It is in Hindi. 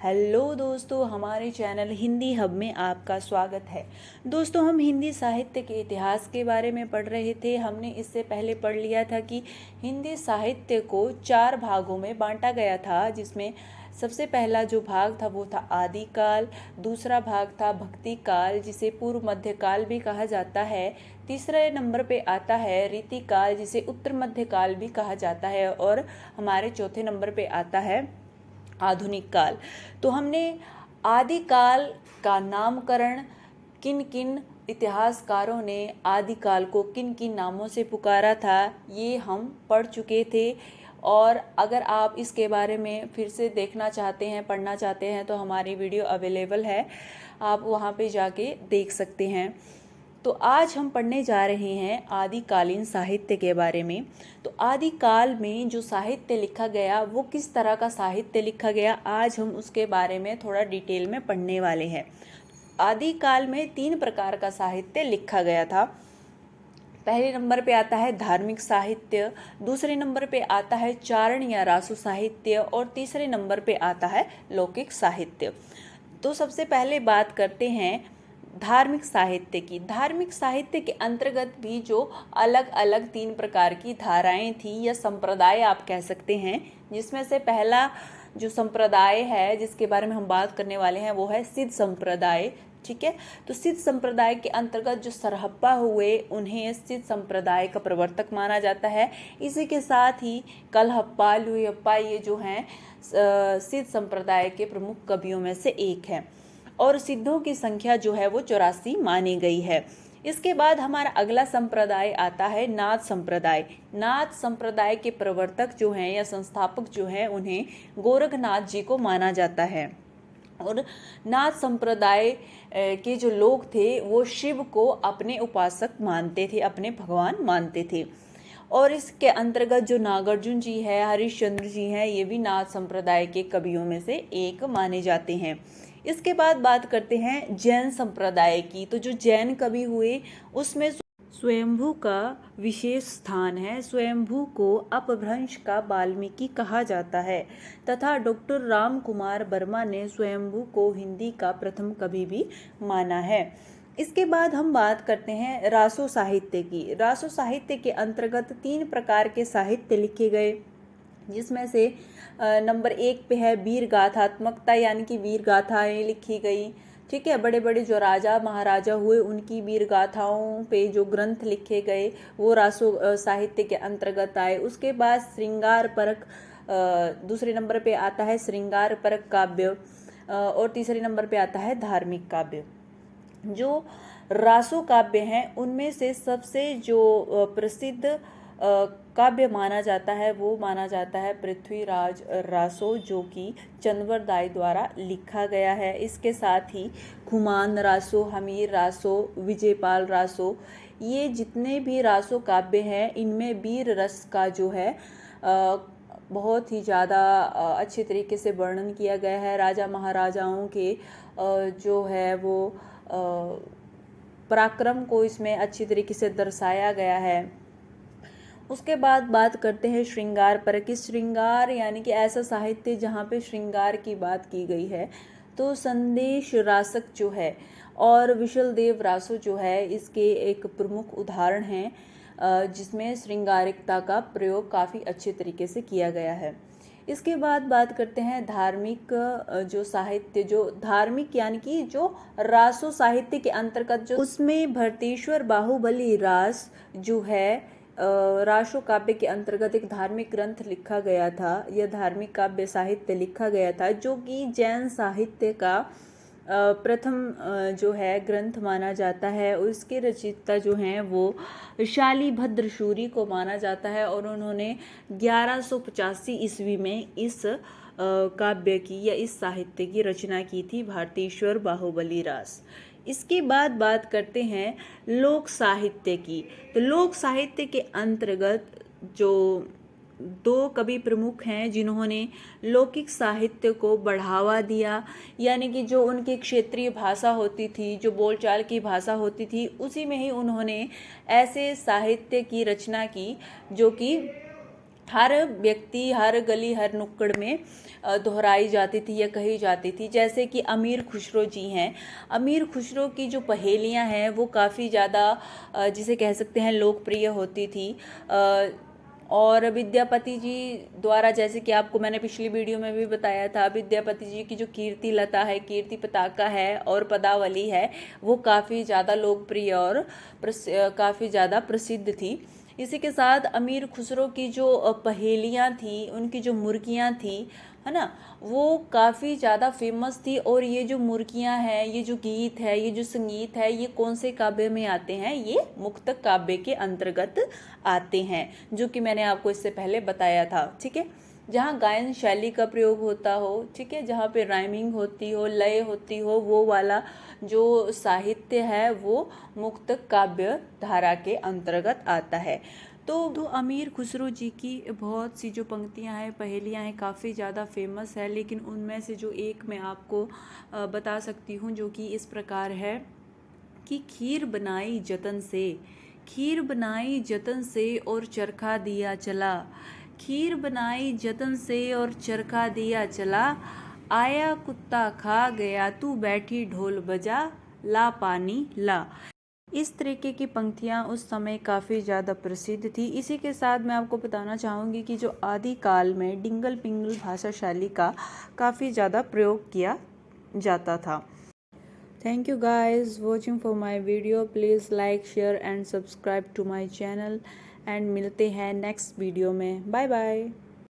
हेलो दोस्तों, हमारे चैनल हिंदी हब में आपका स्वागत है। दोस्तों, हम हिंदी साहित्य के इतिहास के बारे में पढ़ रहे थे। हमने इससे पहले पढ़ लिया था कि हिंदी साहित्य को 4 भागों में बांटा गया था, जिसमें सबसे पहला जो भाग था वो था आदिकाल, दूसरा भाग था भक्ति काल जिसे पूर्व मध्यकाल भी कहा जाता है, तीसरे नंबर पे आता है रीतिकाल जिसे उत्तर मध्यकाल भी कहा जाता है, और हमारे चौथे नंबर पे आता है आधुनिक काल। तो हमने आदिकाल का नामकरण किन किन इतिहासकारों ने आदिकाल को किन किन नामों से पुकारा था ये हम पढ़ चुके थे। और अगर आप इसके बारे में फिर से देखना चाहते हैं, पढ़ना चाहते हैं, तो हमारी वीडियो अवेलेबल है, आप वहाँ पे जाके देख सकते हैं। तो आज हम पढ़ने जा रहे हैं आदिकालीन साहित्य के बारे में। तो आदिकाल में जो साहित्य लिखा गया वो किस तरह का साहित्य लिखा गया, आज हम उसके बारे में थोड़ा डिटेल में पढ़ने वाले हैं। आदिकाल में 3 प्रकार का साहित्य लिखा गया था। पहले नंबर पे आता है धार्मिक साहित्य, दूसरे नंबर पे आता है चारण या रासो साहित्य, और तीसरे नंबर पे आता है लौकिक साहित्य। तो सबसे पहले बात करते हैं धार्मिक साहित्य की। धार्मिक साहित्य के अंतर्गत भी जो अलग अलग 3 प्रकार की धाराएं थी या संप्रदाय आप कह सकते हैं, जिसमें से पहला जो संप्रदाय है जिसके बारे में हम बात करने वाले हैं वो है सिद्ध संप्रदाय। ठीक है, तो सिद्ध संप्रदाय के अंतर्गत जो सरहप्पा हुए उन्हें सिद्ध संप्रदाय का प्रवर्तक माना जाता है। इसी के साथ ही कलहप्पा, लुइयप्पा ये जो हैं सिद्ध संप्रदाय के प्रमुख कवियों में से एक है, और सिद्धों की संख्या जो है वो 84 मानी गई है। इसके बाद हमारा अगला संप्रदाय आता है नाथ संप्रदाय। नाथ संप्रदाय के प्रवर्तक जो हैं या संस्थापक जो हैं उन्हें गोरखनाथ जी को माना जाता है, और नाथ संप्रदाय के जो लोग थे वो शिव को अपने उपासक मानते थे, अपने भगवान मानते थे। और इसके अंतर्गत जो नागार्जुन जी है, हरिश्चंद्र जी हैं, ये भी नाथ संप्रदाय के कवियों में से एक माने जाते हैं। इसके बाद बात करते हैं जैन संप्रदाय की। तो जो जैन कवि हुए उसमें स्वयंभू का विशेष स्थान है। स्वयंभू को अपभ्रंश का वाल्मीकि कहा जाता है, तथा डॉक्टर राम कुमार वर्मा ने स्वयंभू को हिंदी का प्रथम कवि भी माना है। इसके बाद हम बात करते हैं रासो साहित्य की। रासो साहित्य के अंतर्गत 3 प्रकार के साहित्य लिखे गए, जिसमें से नंबर 1 पे है वीर गाथात्मकता, यानी कि वीर गाथाएँ लिखी गई। ठीक है, बड़े बड़े जो राजा महाराजा हुए उनकी वीर गाथाओं पे जो ग्रंथ लिखे गए वो रासो साहित्य के अंतर्गत आए। उसके बाद श्रृंगार परक, दूसरे नंबर पे आता है श्रृंगार परक काव्य, और तीसरे नंबर पे आता है धार्मिक काव्य। जो रासो काव्य हैं उनमें से सबसे जो प्रसिद्ध काव्य माना जाता है वो माना जाता है पृथ्वीराज रासो, जो कि चंद्रवर दाई द्वारा लिखा गया है। इसके साथ ही खुमान रासो, हमीर रासो, विजयपाल रासो, ये जितने भी रासो काव्य हैं इनमें वीर रस का जो है बहुत ही ज़्यादा अच्छे तरीके से वर्णन किया गया है। राजा महाराजाओं के जो है वो पराक्रम को इसमें अच्छी तरीके से दर्शाया गया है। उसके बाद बात करते हैं श्रृंगार पर कि श्रृंगार यानी कि ऐसा साहित्य जहाँ पे श्रृंगार की बात की गई है। तो संदेश रासक जो है और विशल देव रासो जो है इसके एक प्रमुख उदाहरण हैं, जिसमें श्रृंगारिकता का प्रयोग काफ़ी अच्छे तरीके से किया गया है। इसके बाद बात करते हैं धार्मिक जो साहित्य, जो धार्मिक यानी कि जो रासो साहित्य के अंतर्गत जो उसमें भरतेश्वर बाहुबली रास जो है रासो काव्य के अंतर्गत एक धार्मिक ग्रंथ लिखा गया था। यह धार्मिक काव्य साहित्य लिखा गया था जो कि जैन साहित्य का प्रथम जो है ग्रंथ माना जाता है। उसके रचयिता जो हैं वो शालिभद्र सूरी को माना जाता है, और उन्होंने 1185 ईस्वी में इस काव्य की या इस साहित्य की रचना की थी, भारतेश्वर बाहुबली रास। इसके बाद बात करते हैं लोक साहित्य की। तो लोक साहित्य के अंतर्गत जो 2 कवि प्रमुख हैं जिन्होंने लौकिक साहित्य को बढ़ावा दिया, यानी कि जो उनकी क्षेत्रीय भाषा होती थी, जो बोलचाल की भाषा होती थी, उसी में ही उन्होंने ऐसे साहित्य की रचना की जो कि हर व्यक्ति, हर गली, हर नुक्कड़ में दोहराई जाती थी या कही जाती थी। जैसे कि अमीर खुसरो जी हैं, अमीर खुसरो की जो पहेलियां हैं वो काफ़ी ज़्यादा जिसे कह सकते हैं लोकप्रिय होती थी। और विद्यापति जी द्वारा, जैसे कि आपको मैंने पिछली वीडियो में भी बताया था, विद्यापति जी की जो कीर्ति लता है, कीर्ति पताका है और पदावली है, वो काफ़ी ज़्यादा लोकप्रिय और काफ़ी ज़्यादा प्रसिद्ध थी। इसी के साथ अमीर खुसरो की जो पहेलियाँ थी, उनकी जो मुर्गियाँ थी, है ना, वो काफ़ी ज़्यादा फेमस थी। और ये जो मुर्गियाँ हैं, ये जो गीत है, ये जो संगीत है, ये कौन से काव्य में आते हैं? ये मुक्तक काव्य के अंतर्गत आते हैं, जो कि मैंने आपको इससे पहले बताया था। ठीक है, जहाँ गायन शैली का प्रयोग होता हो, ठीक है, जहाँ पे राइमिंग होती हो, लय होती हो, वो वाला जो साहित्य है वो मुक्तक काव्य धारा के अंतर्गत आता है। तो अमीर खुसरो जी की बहुत सी जो पंक्तियां हैं, पहेलियां हैं, काफ़ी ज़्यादा फेमस है। लेकिन उनमें से जो एक मैं आपको बता सकती हूँ, जो कि इस प्रकार है कि खीर बनाई जतन से, खीर बनाई जतन से और चरखा दिया चला, खीर बनाई जतन से और चरखा दिया चला, आया कुत्ता खा गया तू बैठी ढोल बजा, ला पानी ला। इस तरीके की पंक्तियाँ उस समय काफ़ी ज़्यादा प्रसिद्ध थी। इसी के साथ मैं आपको बताना चाहूँगी कि जो आदिकाल में डिंगल पिंगल भाषा शैली का काफ़ी ज़्यादा प्रयोग किया जाता था। Thank you guys watching for my video. Please like, share and subscribe to my channel. And मिलते हैं नेक्स्ट वीडियो में। Bye bye.